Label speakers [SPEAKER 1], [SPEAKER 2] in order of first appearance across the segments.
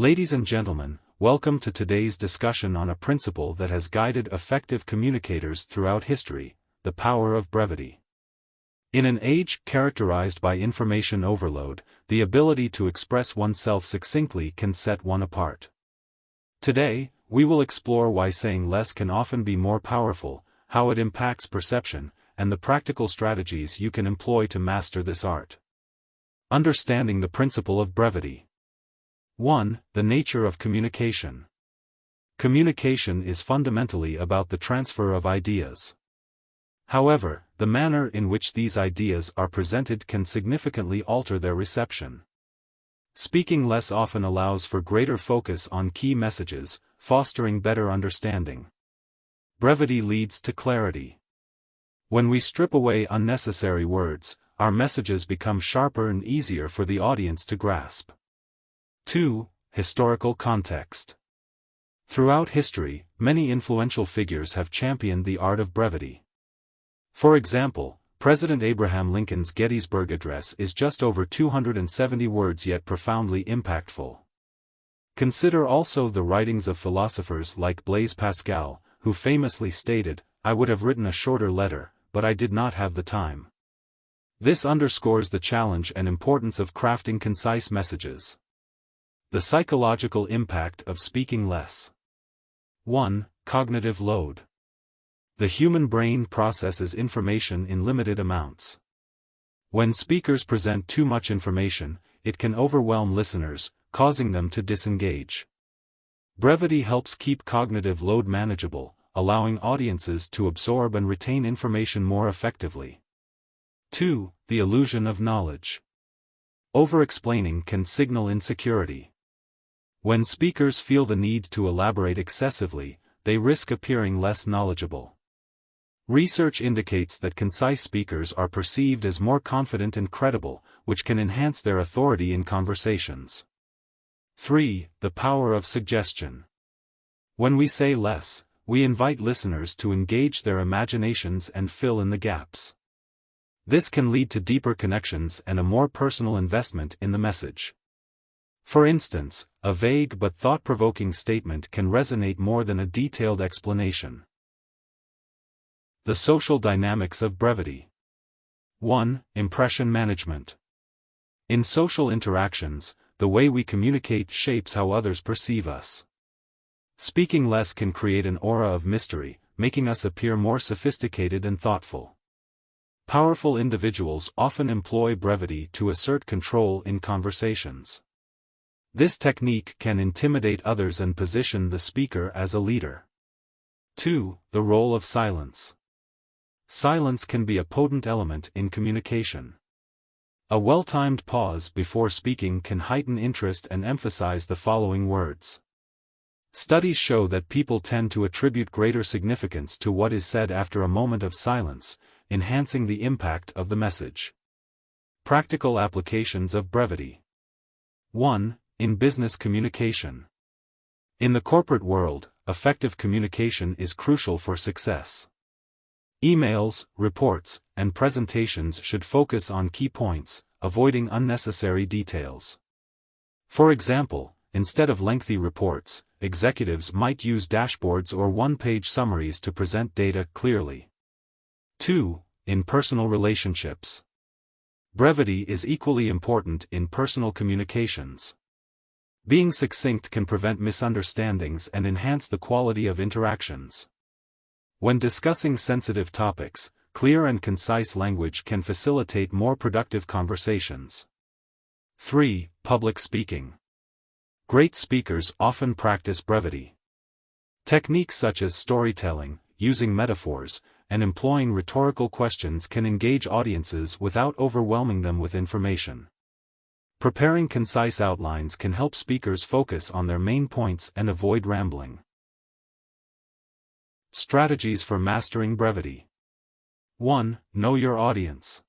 [SPEAKER 1] Ladies and gentlemen, welcome to today's discussion on a principle that has guided effective communicators throughout history: the power of brevity. In an age characterized by information overload, the ability to express oneself succinctly can set one apart. Today, we will explore why saying less can often be more powerful, how it impacts perception, and the practical strategies you can employ to master this art. Understanding the principle of brevity. 1. The nature of communication. Communication is fundamentally about the transfer of ideas. However, the manner in which these ideas are presented can significantly alter their reception. Speaking less often allows for greater focus on key messages, fostering better understanding. Brevity leads to clarity. When we strip away unnecessary words, our messages become sharper and easier for the audience to grasp. 2. Historical context. Throughout history, many influential figures have championed the art of brevity. For example, President Abraham Lincoln's Gettysburg Address is just over 270 words yet profoundly impactful. Consider also the writings of philosophers like Blaise Pascal, who famously stated, "I would have written a shorter letter, but I did not have the time." This underscores the challenge and importance of crafting concise messages. The psychological impact of speaking less. 1. Cognitive load. The human brain processes information in limited amounts. When speakers present too much information, it can overwhelm listeners, causing them to disengage. Brevity helps keep cognitive load manageable, allowing audiences to absorb and retain information more effectively. 2. The illusion of knowledge. Over-explaining can signal insecurity. When speakers feel the need to elaborate excessively, they risk appearing less knowledgeable. Research indicates that concise speakers are perceived as more confident and credible, which can enhance their authority in conversations. 3. The power of suggestion. When we say less, we invite listeners to engage their imaginations and fill in the gaps. This can lead to deeper connections and a more personal investment in the message. For instance, a vague but thought-provoking statement can resonate more than a detailed explanation. The social dynamics of brevity. 1. Impression management. In social interactions, the way we communicate shapes how others perceive us. Speaking less can create an aura of mystery, making us appear more sophisticated and thoughtful. Powerful individuals often employ brevity to assert control in conversations. This technique can intimidate others and position the speaker as a leader. 2. The role of silence. Silence can be a potent element in communication. A well-timed pause before speaking can heighten interest and emphasize the following words. Studies show that people tend to attribute greater significance to what is said after a moment of silence, enhancing the impact of the message. Practical applications of brevity. 1. In business communication. In the corporate world, effective communication is crucial for success. Emails, reports, and presentations should focus on key points, avoiding unnecessary details. For example, instead of lengthy reports, executives might use dashboards or one-page summaries to present data clearly. 2. In personal relationships. Brevity is equally important in personal communications. Being succinct can prevent misunderstandings and enhance the quality of interactions. When discussing sensitive topics, clear and concise language can facilitate more productive conversations. 3. Public speaking. Great speakers often practice brevity. Techniques such as storytelling, using metaphors, and employing rhetorical questions can engage audiences without overwhelming them with information. Preparing concise outlines can help speakers focus on their main points and avoid rambling. Strategies for mastering brevity. 1. Know your audience.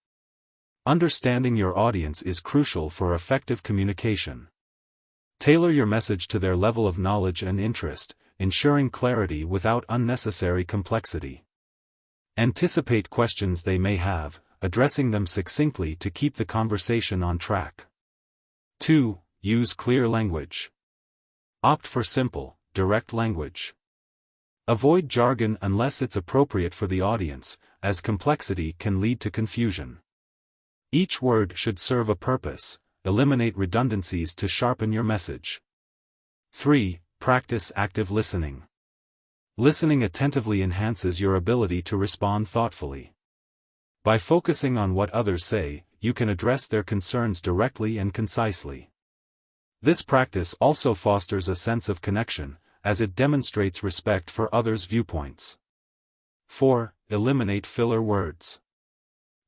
[SPEAKER 1] Understanding your audience is crucial for effective communication. Tailor your message to their level of knowledge and interest, ensuring clarity without unnecessary complexity. Anticipate questions they may have, addressing them succinctly to keep the conversation on track. 2. Use clear language. Opt for simple, direct language. Avoid jargon unless it's appropriate for the audience, as complexity can lead to confusion. Each word should serve a purpose. Eliminate redundancies to sharpen your message. 3. Practice active listening. Listening attentively enhances your ability to respond thoughtfully. By focusing on what others say, you can address their concerns directly and concisely. This practice also fosters a sense of connection, as it demonstrates respect for others' viewpoints. 4. Eliminate filler words.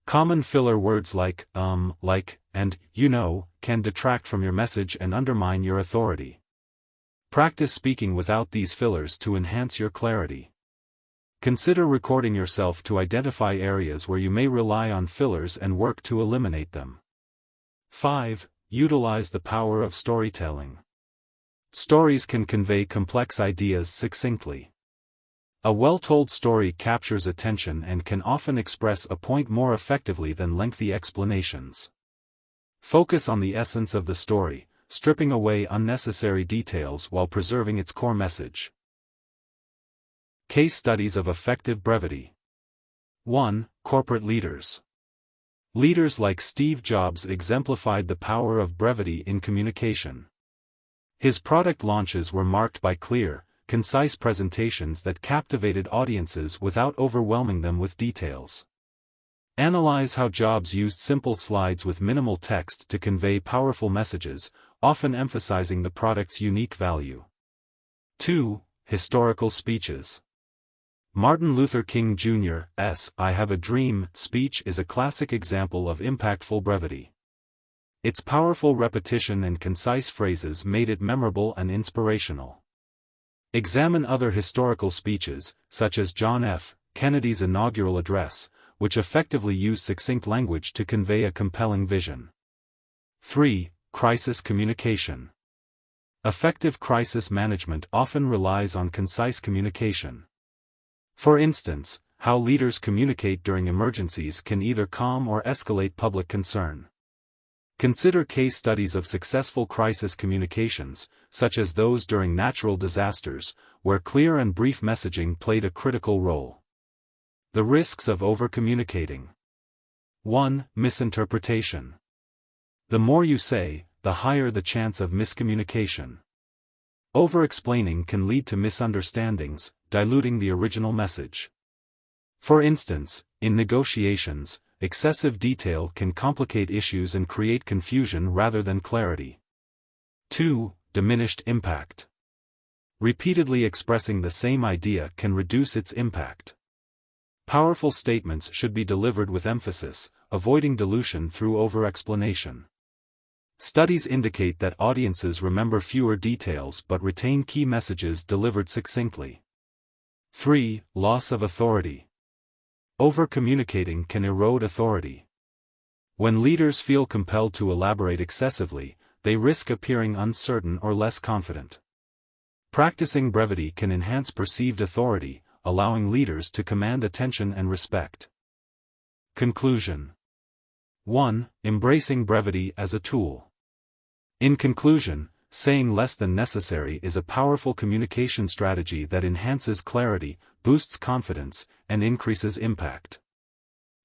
[SPEAKER 1] Common filler words like, and, can detract from your message and undermine your authority. Practice speaking without these fillers to enhance your clarity. Consider recording yourself to identify areas where you may rely on fillers and work to eliminate them. 5. Utilize the power of storytelling. Stories can convey complex ideas succinctly. A well-told story captures attention and can often express a point more effectively than lengthy explanations. Focus on the essence of the story, stripping away unnecessary details while preserving its core message. Case studies of effective brevity. 1. Corporate leaders. Leaders like Steve Jobs exemplified the power of brevity in communication. His product launches were marked by clear, concise presentations that captivated audiences without overwhelming them with details. Analyze how Jobs used simple slides with minimal text to convey powerful messages, often emphasizing the product's unique value. 2. Historical speeches. Martin Luther King Jr.'s "I Have a Dream" speech is a classic example of impactful brevity. Its powerful repetition and concise phrases made it memorable and inspirational. Examine other historical speeches, such as John F. Kennedy's inaugural address, which effectively used succinct language to convey a compelling vision. 3. Crisis communication. Effective crisis management often relies on concise communication. For instance, how leaders communicate during emergencies can either calm or escalate public concern. Consider case studies of successful crisis communications, such as those during natural disasters, where clear and brief messaging played a critical role. The risks of over-communicating. 1. Misinterpretation. The more you say, the higher the chance of miscommunication. Over-explaining can lead to misunderstandings, diluting the original message. For instance, in negotiations, excessive detail can complicate issues and create confusion rather than clarity. 2. Diminished impact. Repeatedly expressing the same idea can reduce its impact. Powerful statements should be delivered with emphasis, avoiding dilution through over-explanation. Studies indicate that audiences remember fewer details but retain key messages delivered succinctly. 3. Loss of authority. Over-communicating can erode authority. When leaders feel compelled to elaborate excessively, they risk appearing uncertain or less confident. Practicing brevity can enhance perceived authority, allowing leaders to command attention and respect. Conclusion. 1. Embracing brevity as a tool. In conclusion, saying less than necessary is a powerful communication strategy that enhances clarity, boosts confidence, and increases impact.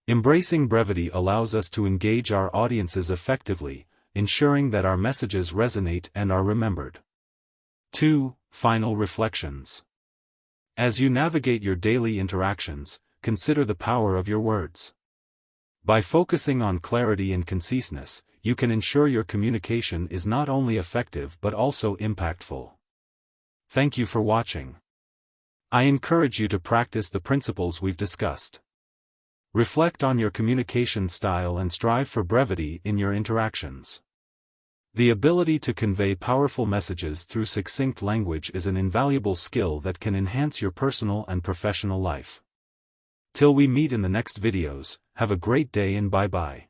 [SPEAKER 1] Embracing brevity allows us to engage our audiences effectively, ensuring that our messages resonate and are remembered. 2. Final reflections. As you navigate your daily interactions, consider the power of your words. By focusing on clarity and conciseness, you can ensure your communication is not only effective but also impactful. Thank you for watching. I encourage you to practice the principles we've discussed. Reflect on your communication style and strive for brevity in your interactions. The ability to convey powerful messages through succinct language is an invaluable skill that can enhance your personal and professional life. Till we meet in the next videos, have a great day and bye-bye.